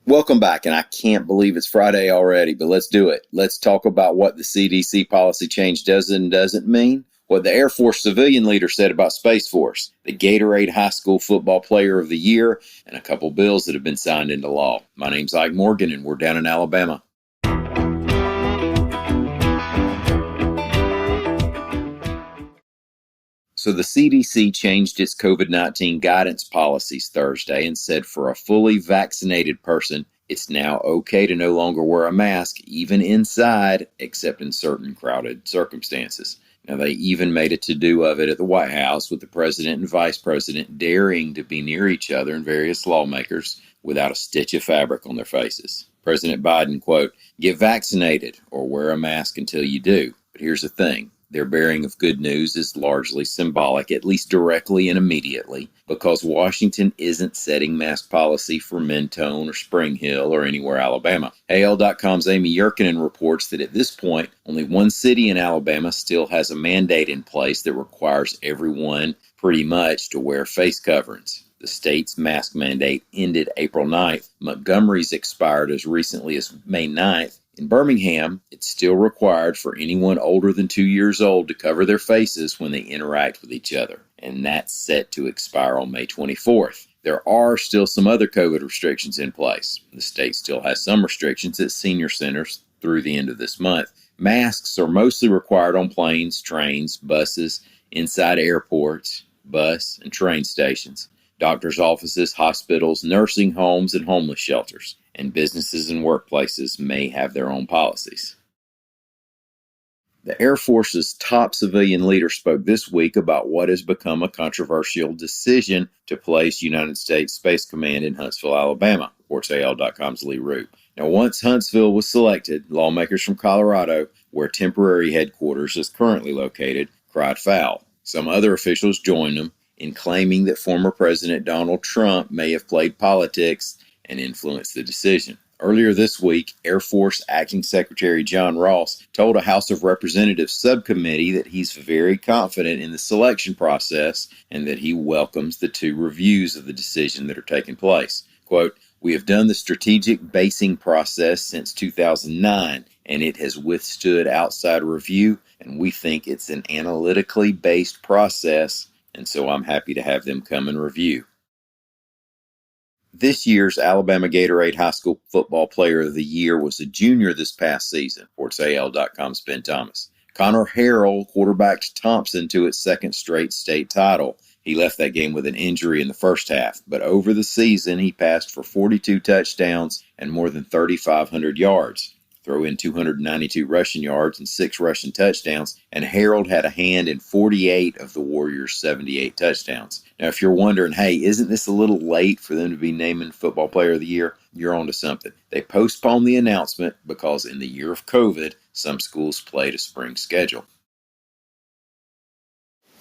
Welcome back, and I can't believe it's Friday already, but let's do it. Let's talk about what the CDC policy change does and doesn't mean, what the Air Force civilian leader said about Space Force, the Gatorade High School Football Player of the Year, and a couple bills that have been signed into law. My name's Ike Morgan, and we're down in Alabama. So the CDC changed its COVID-19 guidance policies Thursday and said for a fully vaccinated person, it's now okay to no longer wear a mask, even inside, except in certain crowded circumstances. Now, they even made a to-do of it at the White House with the president and vice president daring to be near each other and various lawmakers without a stitch of fabric on their faces. President Biden, quote, "Get vaccinated or wear a mask until you do." But here's the thing. Their bearing of good news is largely symbolic, at least directly and immediately, because Washington isn't setting mask policy for Mentone or Spring Hill or anywhere Alabama. AL.com's Amy Yerkinen reports that at this point, only one city in Alabama still has a mandate in place that requires everyone pretty much to wear face coverings. The state's mask mandate ended April 9th. Montgomery's expired as recently as May 9th. In Birmingham, it's still required for anyone older than 2 years old to cover their faces when they interact with each other, and that's set to expire on May 24th. There are still some other COVID restrictions in place. The state still has some restrictions at senior centers through the end of this month. Masks are mostly required on planes, trains, buses, inside airports, bus and train stations, doctors' offices, hospitals, nursing homes, and homeless shelters. And businesses and workplaces may have their own policies. The Air Force's top civilian leader spoke this week about what has become a controversial decision to place United States Space Command in Huntsville, Alabama, reports AL.com's Lee Root. Now, once Huntsville was selected, lawmakers from Colorado, where temporary headquarters is currently located, cried foul. Some other officials joined them in claiming that former President Donald Trump may have played politics and influenced the decision. Earlier this week, Air Force Acting Secretary John Ross told a House of Representatives subcommittee that he's very confident in the selection process and that he welcomes the two reviews of the decision that are taking place. Quote, "We have done the strategic basing process since 2009, and it has withstood outside review, and we think it's an analytically based process, and so I'm happy to have them come and review." This year's Alabama Gatorade High School Football Player of the Year was a junior this past season, reports AL.com's Ben Thomas. Connor Harrell quarterbacked Thompson to its second straight state title. He left that game with an injury in the first half, but over the season he passed for 42 touchdowns and more than 3,500 yards. Throw in 292 rushing yards and 6 rushing touchdowns, and Harold had a hand in 48 of the Warriors' 78 touchdowns. Now, if you're wondering, hey, isn't this a little late for them to be naming Football Player of the Year? You're onto something. They postponed the announcement because in the year of COVID, some schools played a spring schedule.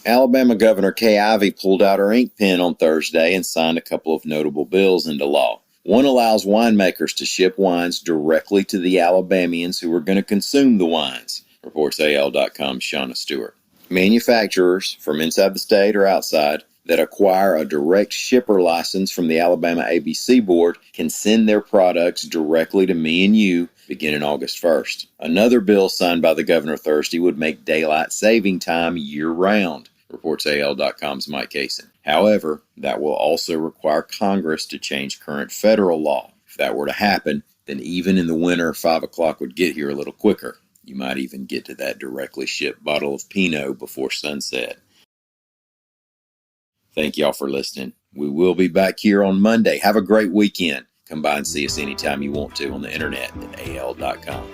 Alabama Governor Kay Ivey pulled out her ink pen on Thursday and signed a couple of notable bills into law. One allows winemakers to ship wines directly to the Alabamians who are going to consume the wines, reports AL.com's Shauna Stewart. Manufacturers from inside the state or outside that acquire a direct shipper license from the Alabama ABC Board can send their products directly to me and you beginning August 1st. Another bill signed by the governor Thursday would make daylight saving time year-round, reports AL.com's Mike Kaysen. However, that will also require Congress to change current federal law. If that were to happen, then even in the winter, 5 o'clock would get here a little quicker. You might even get to that directly shipped bottle of Pinot before sunset. Thank y'all for listening. We will be back here on Monday. Have a great weekend. Come by and see us anytime you want to on the internet at AL.com.